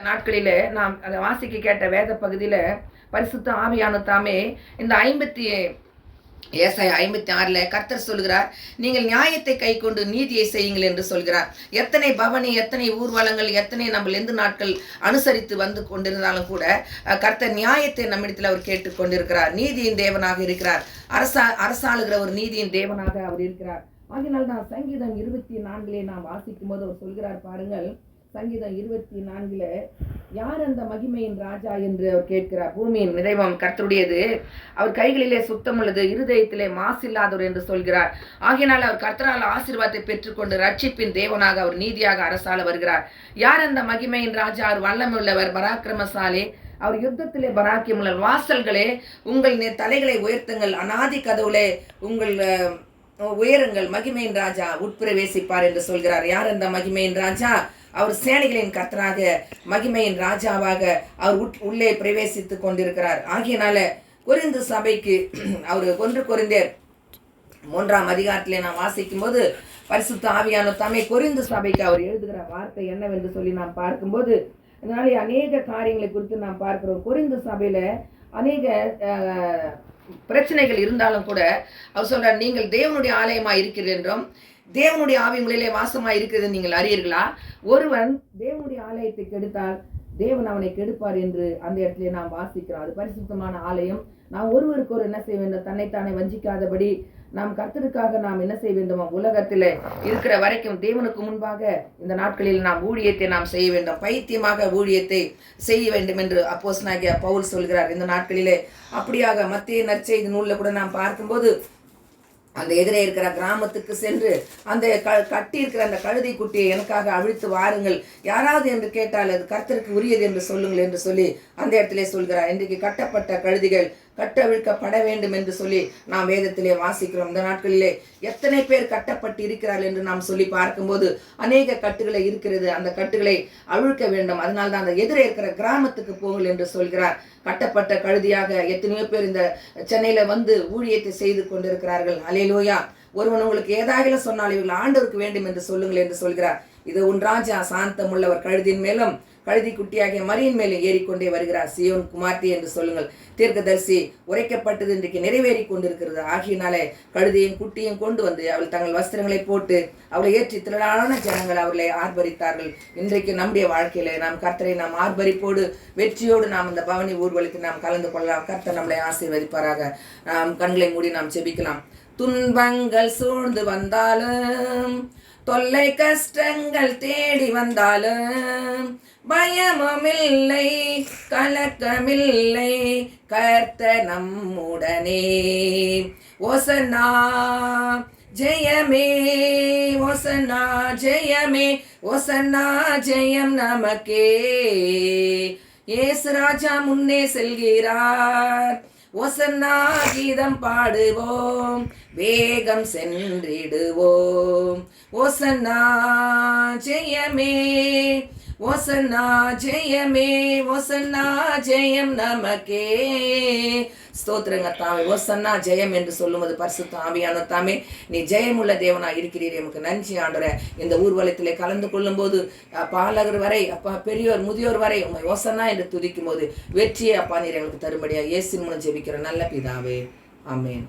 நாட்களிலே நாம் அதை வாசிக்க கேட்ட வேத பகுதியில பரிசுத்த ஆவியானவர் தாமே இந்த 56 கர்த்தர் சொல்கிறார், நீங்கள் நியாயத்தை கை கொண்டு நீதியை செய்யுங்கள் என்று சொல்கிறார். எத்தனை பவனி, எத்தனை ஊர்வலங்கள், எத்தனை நம்ம எந்த நாட்கள் அனுசரித்து வந்து கொண்டிருந்தாலும் கூட கர்த்தர் நியாயத்தை நம்மிடத்தில் அவர் கேட்டுக்கொண்டிருக்கிறார். நீதியின் தேவனாக இருக்கிறார். அரசாளுகிற ஒரு நீதியின் தேவனாக அவர் இருக்கிறார். ஆகினால் தான் சங்கீதம் 24 நாம் வாசிக்கும் போது அவர் சொல்கிறார் பாருங்கள். சங்கீதம் 24 யார் அந்த மகிமையின் ராஜா என்று அவர் கேட்கிறார். பூமியின் நிறைவம் கர்த்தருடையது, அவர் கைகளிலே சுத்தம் உள்ளது, இருதயத்திலே மாசில்லாதவர் என்று சொல்கிறார். ஆகையினால் அவர் கர்த்தரால் ஆசீர்வாதத்தை பெற்றுக்கொண்டு ரட்சிப்பின் தேவனாக அவர் நீதியாக அரசாள வருகிறார். யார் அந்த மகிமையின் ராஜா? அவர் வல்லமுள்ளவர், பராக்கிரமசாலி, அவர் யுத்தத்திலே பராக்கியமுள்ளவர். வாசல்களே உங்கள் தலைகளை உயர்த்துங்கள், அநாதி கதவுளே உங்கள் உயருங்கள், மகிமையின் ராஜா உட்பிரவேசிப்பார் என்று சொல்கிறார். யார் அந்த மகிமையின் ராஜா? அவர் சேனைகளின் கர்த்தராக மகிமையின் ராஜாவாக அவர் உள்ளே பிரவேசித்து கொண்டிருக்கிறார். ஆகையினால கொரிந்து சபைக்கு அவர் 1 கொரிந்தியர் 3 நாம் வாசிக்கும் போது பரிசுத்த ஆவியானவர் தாமே கொரிந்து சபைக்கு அவர் எழுதுகிற வார்த்தை என்னவென்று சொல்லி நாம் பார்க்கும்போது, அதனாலே அநேக காரியங்களை குறித்து நாம் பார்க்கிறோம். கொரிந்து சபையில அநேக பிரச்சனைகள் இருந்தாலும் கூட அவர் சொல்றார், நீங்கள் தேவனுடைய ஆலயமாக இருக்கிறீர்கள் என்றும் தேவனுடைய ஆவி உங்களிலே வாசமாக இருக்கிறது நீங்கள் அறியீர்களா? ஒருவன் தேவனுடைய ஆலயத்தை கெடுத்தால் தேவன் அவனை கெடுப்பார் என்று அந்த இடத்துல நாம் வாசிக்கிறோம். அது பரிசுத்தமான ஆலயம். நாம் ஒருவருக்கு ஒரு என்ன செய்ய வேண்டும்? தன்னைத்தானே வஞ்சிக்காதபடி நாம் கர்த்தருக்காக நாம் என்ன செய்ய வேண்டுமோ, உலகத்தில் இருக்கிற வரைக்கும் தேவனுக்கு முன்பாக இந்த நாட்களில் நாம் ஊழியத்தை நாம் செய்ய வேண்டும். பைத்தியமாக ஊழியத்தை செய்ய வேண்டும் என்று அப்போஸ்தலனாகிய பவுல் சொல்கிறார் இந்த நாட்களிலே. அப்படியாக மத்திய நற்செய்தி நூலில் கூட நாம் பார்க்கும்போது அந்த எதிரே இருக்கிற கிராமத்துக்கு சென்று அந்த கட்டி இருக்கிற அந்த கழுதை குட்டியை எனக்காக அவிழ்த்து வாருங்கள், யாராவது என்று கேட்டால் அது கர்த்தருக்கு உரியது என்று சொல்லுங்கள் என்று சொல்லி அந்த இடத்திலே சொல்கிறார். இன்றைக்கு கட்டப்பட்ட கழுதிகள் கட்டவிழ்க்கப்பட வேண்டும் என்று சொல்லி நாம் வேதத்திலே வாசிக்கிறோம். இந்த நாட்களிலே எத்தனை பேர் கட்டப்பட்டு இருக்கிறார்கள் என்று நாம் சொல்லி பார்க்கும்போது அநேக கட்டுகளை இருக்கிறது. அந்த கட்டுகளை அவிழ்க்க வேண்டும். அதனால்தான் அந்த எதிரே இருக்கிற கிராமத்துக்கு போங்கள் என்று சொல்கிறார். கட்டப்பட்ட கழுதியாக எத்தனையோ பேர் இந்த சென்னையில வந்து ஊழியத்தை செய்து கொண்டிருக்கிறார்கள். அல்லேலூயா. ஒருவன் உங்களுக்கு ஏதாவது சொன்னால் இவர்கள் ஆண்டவருக்கு வேண்டும் என்று சொல்லுங்கள் என்று சொல்கிறார். இது உன் ராஜா சாந்தம் உள்ளவர், கழுதியின் மேலும் கழுதி குட்டியாகிய மரியின் மேலே ஏறிக்கொண்டே வருகிறார். சியோன் குமார்த்தி என்று சொல்லுங்கள். தீர்க்கதரிசி உரைக்கப்பட்டது இன்றைக்கு நிறைவேறி கொண்டிருக்கிறது. ஆகியனாலே கழுதியும் குட்டியும் கொண்டு வந்து அவள் தங்கள் வஸ்திரங்களை போட்டு அவளை ஏற்றி திரளான ஜனங்கள் அவர்களை ஆர்ப்பரித்தார்கள். இன்றைக்கு நம்முடைய வாழ்க்கையில நாம் கர்த்தரை நாம் ஆர்ப்பரிப்போடு வெற்றியோடு நாம் இந்த பவனி ஊர்வலத்தில் நாம் கலந்து கொள்ளலாம். கர்த்தர் நம்மளை ஆசீர்வதிப்பாராக. நாம் கண்களை மூடி நாம் ஜெபிக்கலாம். துன்பங்கள் சூழ்ந்து வந்தாலும், தொல்லை கஷ்டங்கள் தேடி வந்தாலும், பயமுமில்லை கலக்கமில்லை, கர்த்தர் நம்முடனே. ஓசன்னா ஜெயமே, ஓசன்னா ஜெயமே, ஓசன்னா ஜெயம் நமக்கே. இயேசு ராஜா முன்னே செல்கிறார். ஓசன்னா கீதம் பாடுவோம், வேகம் சென்றிடுவோம். ஓசன்னா ஜெயமே, ஓசன்னா ஜெயமே, ஓசன்னா ஜெயம் நமக்கே. ஸ்தோத்திரங்க தாமே. ஓசன்னா ஜெயம் என்று சொல்லும்போது பரிசுத்த ஆவியானவர் தாமே நீ ஜெயமுள்ள தேவனா இருக்கிறீர். எமக்கு நன்றி ஆண்டவரே. இந்த ஊர்வலத்திலே கலந்து கொள்ளும் போது பாலகர் வரை அப்பா பெரியோர் முதியோர் வரை உண்மை ஓசன்னா என்று துதிக்கும் போது வெற்றியை அப்பா நீர் எங்களுக்கு தரும்படியா இயேசுவின் மூலம் ஜெபிக்கிற நல்ல பிதாவே. ஆமென்.